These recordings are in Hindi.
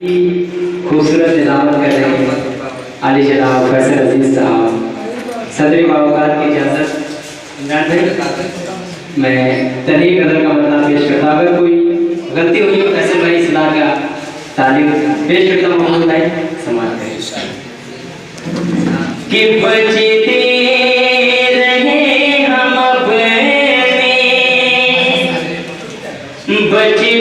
खूबसूरत तिलावत कर रहे हैं आली जनाब फैसल अजीज साहब। सदरी बावकार की इजाज़त इमरान भाई मैं तनी कदर का मतलब पेश करता। अगर कोई गलती हुई तो फैसल भाई सलाह का तालीम पेश करता हूँ। मोहम्मद भाई समाज कि बचते रहे हम अपने बचते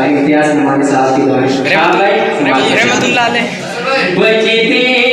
इम्तियाज नमानी साहब की दुआएं। रहमतुल्लाह अलैह। बचते